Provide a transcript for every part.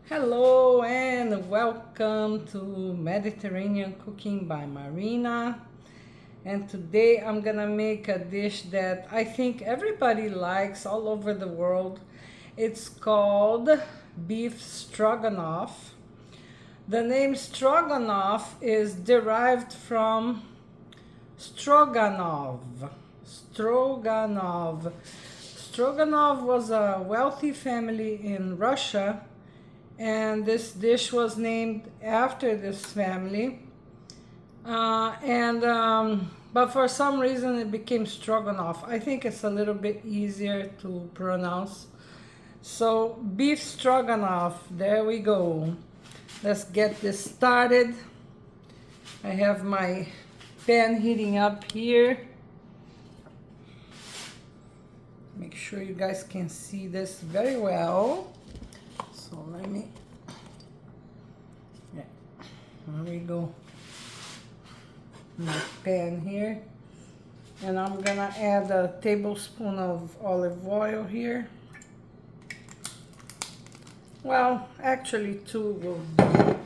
Hello and welcome to Mediterranean Cooking by Marina. And today I'm gonna make a dish that I think everybody likes all over the world. It's called beef stroganoff. The name stroganoff is derived from Stroganov. Stroganov. Stroganov was a wealthy family in Russia, and this dish was named after this family. But for some reason it became stroganoff. I think it's a little bit easier to pronounce. So beef stroganoff, there we go. Let's get this started. I have my pan heating up here. Make sure you guys can see this very well. So let me, there we go. My pan here. And I'm gonna add a tablespoon of olive oil here. Well, actually two will do.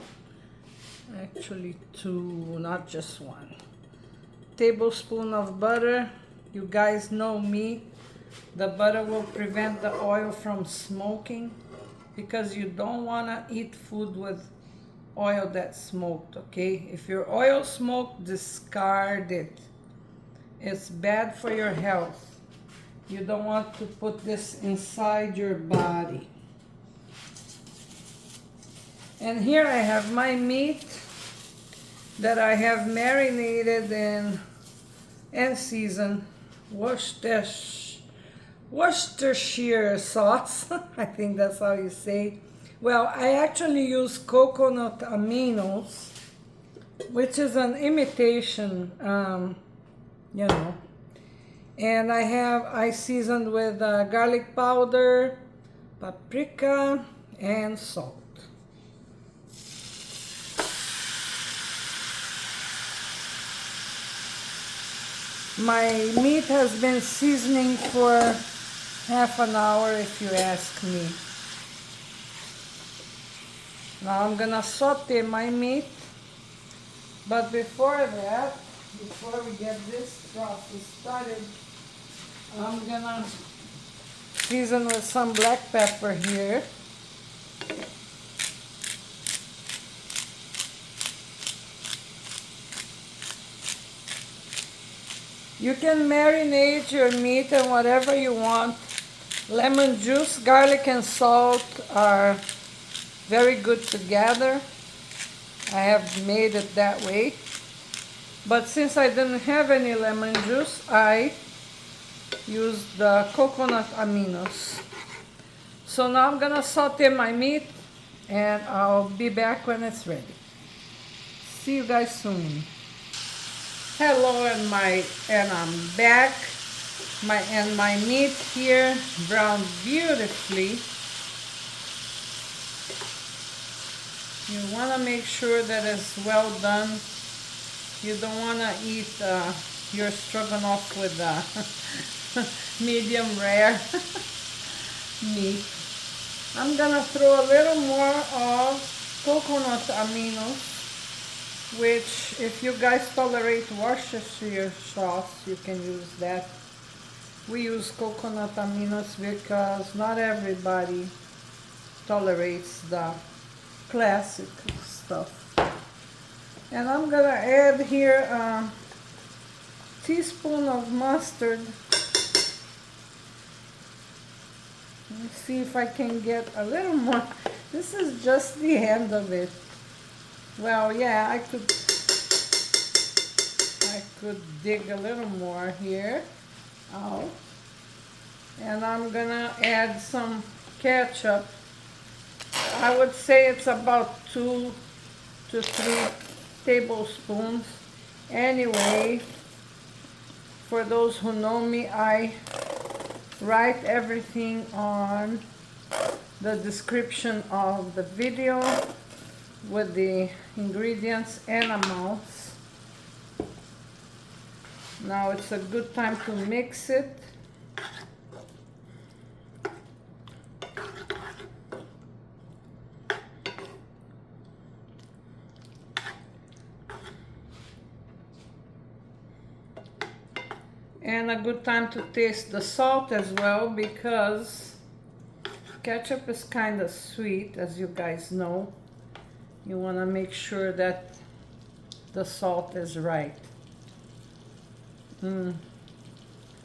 Actually two, not just one. Tablespoon of butter. You guys know me. The butter will prevent the oil from smoking, because you don't want to eat food with oil that's smoked, okay? If your oil smoked, discard it. It's bad for your health. You don't want to put this inside your body. And here I have my meat that I have marinated in and seasoned Worcestershire sauce. I think that's how you say. Well, I actually use coconut Aminos, which is an imitation, And I seasoned with garlic powder, paprika, and salt. My meat has been seasoning for half an hour, if you ask me. Now I'm gonna saute my meat, but before that, before we get this process started, I'm gonna season with some black pepper here. You can marinate your meat in whatever you want. Lemon juice, garlic, and salt are very good together. I have made it that way. But since I didn't have any lemon juice, I used the coconut Aminos. So now I'm gonna saute my meat, and I'll be back when it's ready. See you guys soon. Hello, and I'm back. My meat here browned beautifully. You want to make sure that it's well done. You don't want to eat your stroganoff with medium rare meat. I'm gonna throw a little more of coconut Aminos, which, if you guys tolerate Worcestershire sauce, you can use that. We use coconut Aminos because not everybody tolerates the classic stuff. And I'm gonna add here a teaspoon of mustard. Let's see if I can get a little more. This is just the end of it. Well, yeah, I could dig a little more here. Oh. And I'm gonna add some ketchup. I would say it's about 2 to 3 tablespoons. Anyway, for those who know me, I write everything on the description of the video with the ingredients and amounts. Now it's a good time to mix it. And a good time to taste the salt as well, because ketchup is kind of sweet, as you guys know. You want to make sure that the salt is right. I'm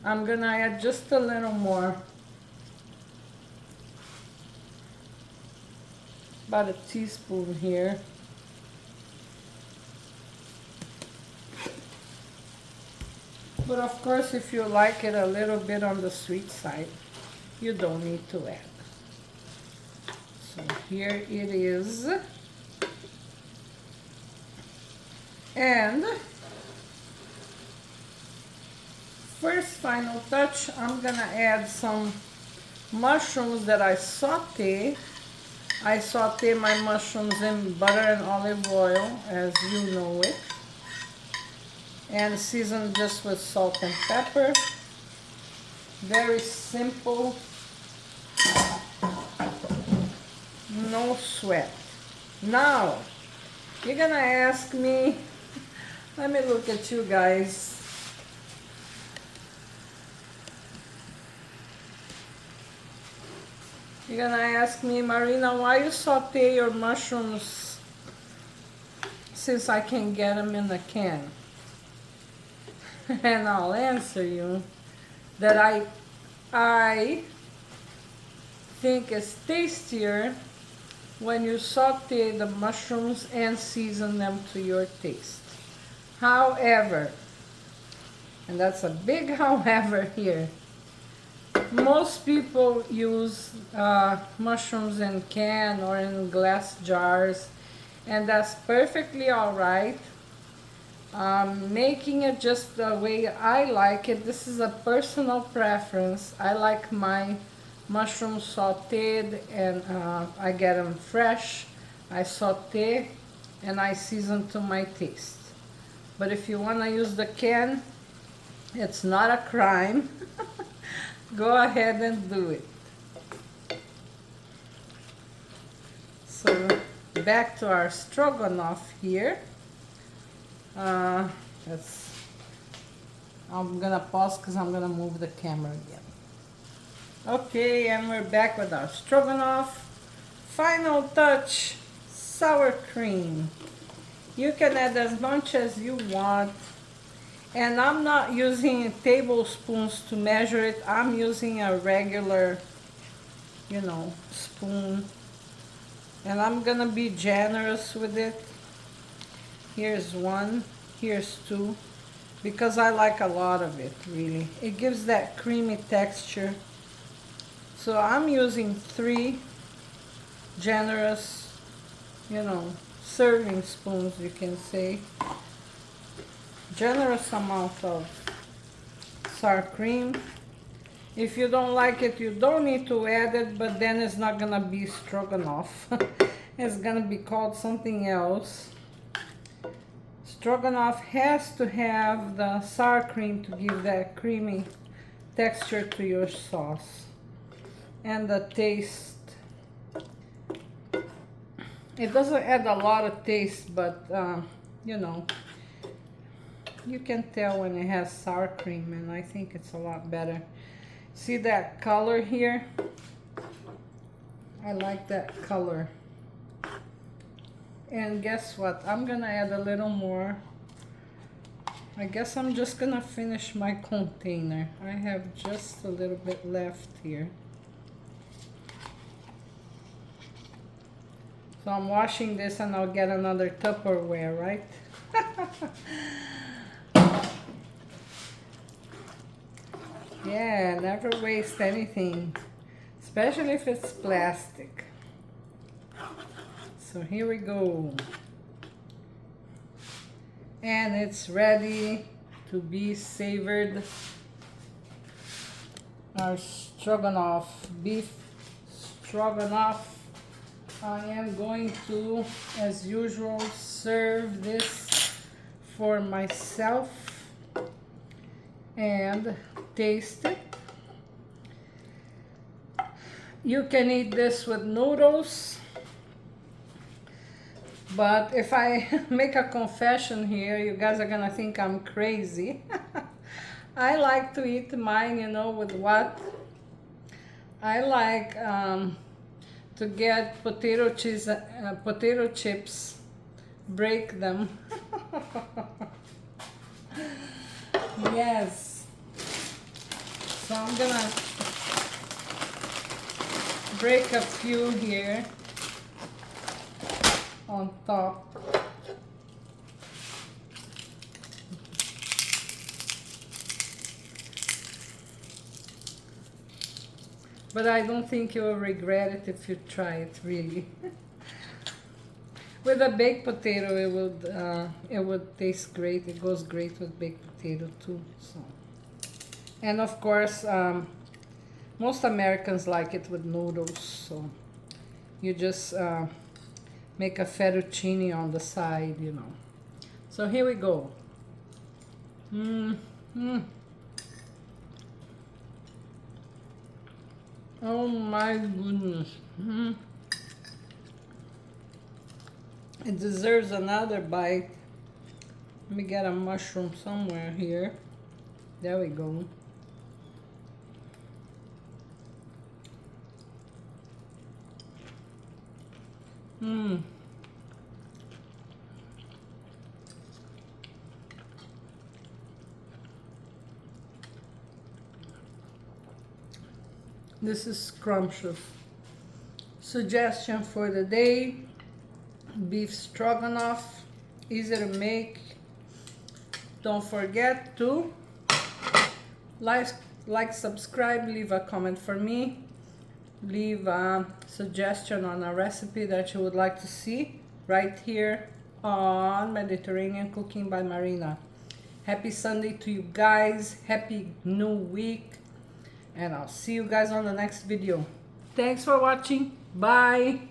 gonna add just a little more, about a teaspoon here. But of course, if you like it a little bit on the sweet side, you don't need to add. So here it is. And first final touch, I'm gonna add some mushrooms that I saute. I saute my mushrooms in butter and olive oil, as you know it. And season just with salt and pepper. Very simple. No sweat. Now, you're gonna ask me, let me look at you guys. You're gonna ask me, Marina, why you saute your mushrooms since I can get them in a can? And I'll answer you that I think it's tastier when you saute the mushrooms and season them to your taste. However, and that's a big however here, most people use mushrooms in can or in glass jars, and that's perfectly all right. Making it just the way I like it. This is a personal preference. I like my mushrooms sauteed, and I get them fresh. I saute and I season to my taste. But if you want to use the can, it's not a crime. Go ahead and do it. So back to our stroganoff here. I'm gonna pause because I'm gonna move the camera again. Okay, and we're back with our stroganoff. Final touch, sour cream. You can add as much as you want. And I'm not using tablespoons to measure it. I'm using a regular, spoon. And I'm gonna be generous with it. Here's one, here's two, because I like a lot of it, really. It gives that creamy texture. So I'm using 3 generous, serving spoons, you can say. Generous amount of sour cream. If you don't like it, you don't need to add it, but then it's not gonna be stroganoff. It's gonna be called something else. Stroganoff has to have the sour cream to give that creamy texture to your sauce. And the taste, it doesn't add a lot of taste, but you can tell when it has sour cream, and I think it's a lot better. See that color here? I like that color. And guess what? I'm gonna add a little more. I guess I'm just gonna finish my container. I have just a little bit left here. So I'm washing this and I'll get another Tupperware, right? Yeah, never waste anything, especially if it's plastic. So here we go. And it's ready to be savored. Our stroganoff, beef stroganoff. I am going to, as usual, serve this for myself and taste it. You can eat this with noodles, but if I make a confession here, you guys are gonna think I'm crazy. I like to eat mine, you know, with what? I like to get potato chips, break them. Yes. So I'm gonna break a few here on top. But I don't think you'll regret it if you try it, really. With a baked potato, it would taste great. It goes great with baked potato too. So, and of course, most Americans like it with noodles. So you just make a fettuccine on the side, you know. So here we go. Oh my goodness. It deserves another bite. Let me get a mushroom somewhere here. There we go. This is scrumptious. Suggestion for the day: beef stroganoff, easy to make. Don't forget to like, subscribe, leave a comment for me, leave a suggestion on a recipe that you would like to see right here on Mediterranean Cooking by Marina. Happy Sunday to you guys, happy new week, and I'll see you guys on the next video. Thanks for watching. Bye.